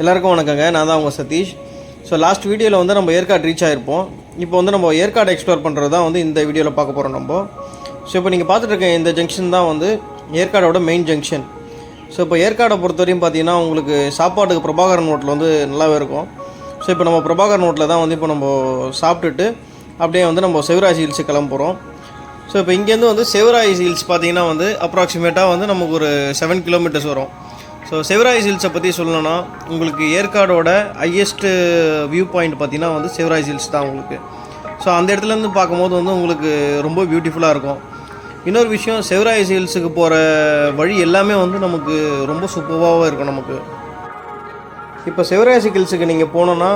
எல்லாருக்கும் வணக்கங்க. நான் தான் உங்கள் சதீஷ். ஸோ லாஸ்ட் வீடியோவில் வந்து நம்ம ஏற்காடு ரீச் ஆகிருப்போம். இப்போ வந்து நம்ம ஏற்காடு எக்ஸ்ப்ளோர் பண்ணுறது தான் வந்து இந்த வீடியோவில் பார்க்க போகிறோம் நம்ம. ஸோ இப்போ நீங்கள் பார்த்துட்டு இருக்க இந்த ஜங்ஷன் தான் வந்து ஏற்காடோட மெயின் ஜங்ஷன். ஸோ இப்போ ஏற்காடை பொறுத்தவரையும் பார்த்தீங்கன்னா உங்களுக்கு சாப்பாட்டுக்கு பிரபாகரன் ஹோட்டல் வந்து நல்லாவே இருக்கும். ஸோ இப்போ நம்ம பிரபாகரன் ஹோட்டலில் தான் வந்து இப்போ நம்ம சாப்பிட்டுட்டு அப்படியே வந்து நம்ம சிவராஜ் ஹில்ஸுக்கு கிளம்புறோம். ஸோ இப்போ இங்கேருந்து வந்து சிவராஜ் ஹில்ஸ் பார்த்தீங்கன்னா வந்து அப்ராக்சிமேட்டாக வந்து நமக்கு ஒரு 7 கிலோமீட்டர்ஸ் வரும். ஸோ சிவராஜ் ஹில்ஸை பற்றி சொல்லணும்னா உங்களுக்கு ஏற்காடோட ஹையஸ்ட்டு வியூ பாயிண்ட் பார்த்தீங்கன்னா வந்து சிவராஜ் ஹில்ஸ் தான் உங்களுக்கு. ஸோ அந்த இடத்துலேருந்து பார்க்கும்போது வந்து உங்களுக்கு ரொம்ப பியூட்டிஃபுல்லாக இருக்கும். இன்னொரு விஷயம், சிவராஜ் ஹில்ஸுக்கு போகிற வழி எல்லாமே வந்து நமக்கு ரொம்ப சூப்பராகவும் இருக்கும் நமக்கு. இப்போ சிவராஜ் ஹில்ஸுக்கு நீங்கள் போனோன்னா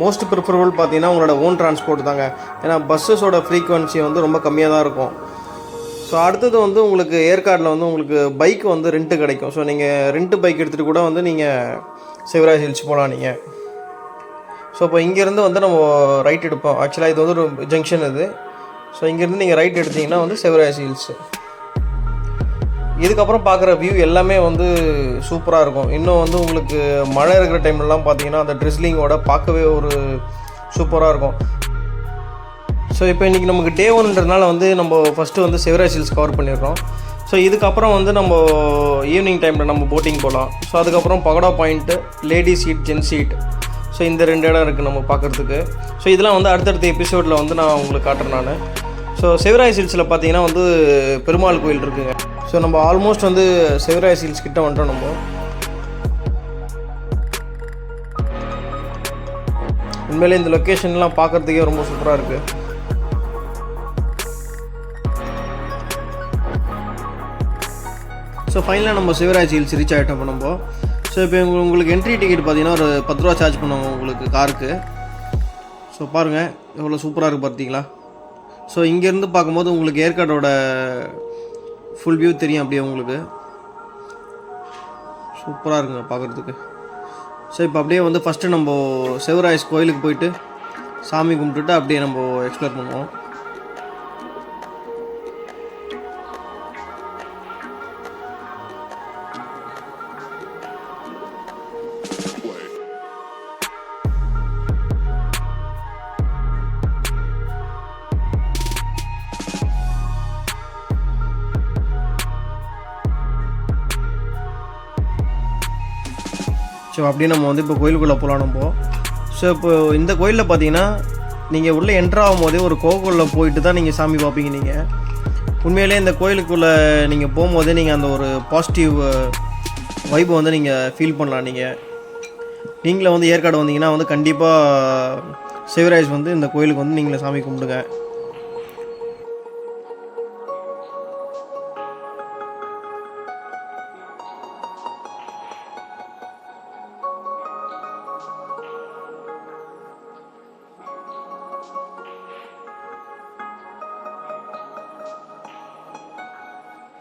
மோஸ்ட் ப்ரிஃபரபிள் பார்த்தீங்கன்னா உங்களோட ஓன் டிரான்ஸ்போர்ட் தாங்க. ஏன்னா பஸ்ஸஸோட ஃப்ரீக்குவன்சி வந்து ரொம்ப கம்மியாக தான் இருக்கும். ஸோ அடுத்தது வந்து உங்களுக்கு ஏற்காடில் வந்து உங்களுக்கு பைக் வந்து ரெண்ட்டு கிடைக்கும். ஸோ நீங்கள் ரெண்ட்டு பைக் எடுத்துகிட்டு கூட வந்து நீங்கள் சிவராஜ் ஹில்ஸ் போகலாம் நீங்கள். ஸோ இப்போ இங்கேருந்து வந்து நம்ம ரைட் எடுப்போம். ஆக்சுவலாக இது வந்து ஒரு ஜங்ஷன் இது. ஸோ இங்கேருந்து நீங்கள் ரைட் எடுத்திங்கன்னா வந்து சிவராஜ் ஹில்ஸு. இதுக்கப்புறம் பார்க்குற வியூ எல்லாமே வந்து சூப்பராக இருக்கும். இன்னும் வந்து உங்களுக்கு மழை இருக்கிற டைம்லலாம் பார்த்தீங்கன்னா அந்த ட்ரிஸ்லிங்கோட பார்க்கவே ஒரு சூப்பராக இருக்கும். ஸோ இப்போ இன்றைக்கி நமக்கு டே 1ன்றதுனால வந்து நம்ம ஃபஸ்ட்டு வந்து சிவராஜ் ஹில்ஸ் கவர் பண்ணிடுறோம். ஸோ இதுக்கப்புறம் வந்து நம்ம ஈவினிங் டைமில் நம்ம போட்டிங் போகலாம். ஸோ அதுக்கப்புறம் pagoda point, lady seat, gents seat. So இந்த 2 இடம் இருக்குது நம்ம பார்க்குறதுக்கு. ஸோ இதெல்லாம் வந்து அடுத்தடுத்த எபிசோடில் வந்து நான் உங்களுக்கு காட்டுறேன் நான். ஸோ சிவராஜ் ஹில்ஸில் பார்த்தீங்கன்னா வந்து பெருமாள் கோயில் இருக்குங்க. ஸோ நம்ம ஆல்மோஸ்ட் வந்து சிவராஜ் ஹில்ஸ் கிட்ட வந்துட்டோம் நம்ம. உண்மையிலே இந்த லொக்கேஷன்லாம் பார்க்குறதுக்கே ரொம்ப சூப்பராக இருக்குது. ஸோ ஃபைனலாக நம்ம சிவராஜ் ஹில்ஸ் ரீச் ஆகிட்டோம் நம்ம. ஸோ இப்போ உங்களுக்கு என்ட்ரி டிக்கெட் பார்த்தீங்கன்னா ஒரு 10 ரூபா சார்ஜ் பண்ணுவாங்க உங்களுக்கு காருக்கு. ஸோ பாருங்கள் எவ்வளோ சூப்பராக இருக்குது பார்த்தீங்களா. ஸோ இங்கேருந்து பார்க்கும்போது உங்களுக்கு ஏற்காடோட ஃபுல் வியூ தெரியும் அப்படியே உங்களுக்கு. சூப்பராக இருக்குங்க பார்க்குறதுக்கு. ஸோ இப்போ அப்படியே வந்து ஃபஸ்ட்டு நம்ம சிவராஜ் கோயிலுக்கு போயிட்டு சாமி கும்பிட்டுட்டு அப்படியே நம்ம எக்ஸ்ப்ளோர் பண்ணுவோம். ஸோ அப்படியே நம்ம வந்து இப்போ கோயிலுக்குள்ளே போகலாம் நம்ம. ஸோ இப்போ இந்த கோயிலில் பார்த்தீங்கன்னா நீங்கள் உள்ளே என்ட்ரு ஆகும் போதே ஒரு கோவிலுக்குள்ளே போயிட்டு தான் நீங்கள் சாமி பார்ப்பீங்க. நீங்கள் உண்மையிலே இந்த கோயிலுக்குள்ளே நீங்கள் போகும்போதே நீங்கள் அந்த ஒரு பாசிட்டிவ் வைப்பை வந்து நீங்கள் ஃபீல் பண்ணலாம். நீங்களே வந்து ஏற்காடு வந்தீங்கன்னா வந்து கண்டிப்பாக சிவராஜ் வந்து இந்த கோயிலுக்கு வந்து நீங்களே சாமி கும்பிடுங்க.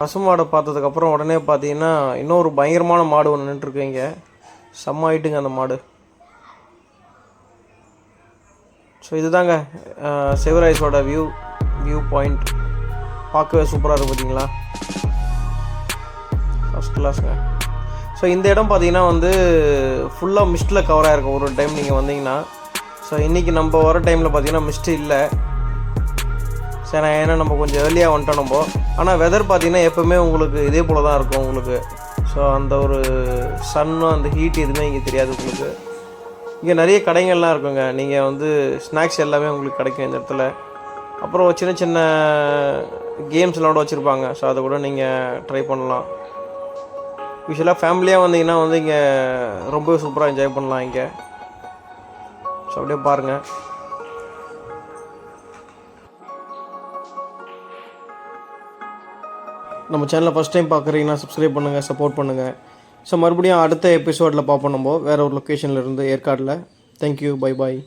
பசுமாடை பார்த்ததுக்கப்புறம் உடனே பார்த்தீங்கன்னா இன்னொரு பயங்கரமான மாடு ஒன்று நின்றுருக்குங்க. செம்ம ஆயிட்டுங்க அந்த மாடு. ஸோ இதுதாங்க சிவராஜோட வியூ பாயிண்ட். பார்க்கவே சூப்பராக இருக்குது பார்த்தீங்களா, ஃபஸ்ட் கிளாஸுங்க. ஸோ இந்த இடம் பார்த்தீங்கன்னா வந்து ஃபுல்லாக மிஸ்ட்டில் கவர் ஆகிருக்கும் ஒரு டைம் நீங்கள் வந்தீங்கன்னா. ஸோ இன்றைக்கி நம்ம வர டைமில் பார்த்தீங்கன்னா மிஸ்ட்டு இல்லை. சரி, ஏன்னா நம்ம கொஞ்சம் ஏர்லியாக வந்துட்டோம் நம்ம. ஆனால் வெதர் பார்த்திங்கன்னா எப்போவுமே உங்களுக்கு இதே போல் தான் இருக்கும் உங்களுக்கு. ஸோ அந்த ஒரு சன்னும் அந்த ஹீட் எதுவுமே இங்கே தெரியாது உங்களுக்கு. இங்கே நிறைய கடைகள்லாம் இருக்குங்க. நீங்கள் வந்து ஸ்நாக்ஸ் எல்லாமே உங்களுக்கு கிடைக்கும் இந்த இடத்துல. அப்புறம் சின்ன சின்ன கேம்ஸ்லாம் கூட வச்சுருப்பாங்க. ஸோ அதை கூட நீங்கள் ட்ரை பண்ணலாம். யூஸ்வலாக ஃபேமிலியாக வந்தீங்கன்னா வந்து இங்கே ரொம்ப சூப்பராக என்ஜாய் பண்ணலாம் இங்கே. ஸோ அப்படியே பாருங்கள். நம்ம சேனலை ஃபஸ்ட் டைம் பார்க்குறீங்கன்னா சப்ஸ்கிரைப் பண்ணுங்கள், சப்போர்ட் பண்ணுங்கள். ஸோ மறுபடியும் அடுத்த எபிசோடில் பார்ப்போம் நம்ம வேறு ஒரு லொக்கேஷனில் இருந்து ஏற்காடில். Thank you, bye bye.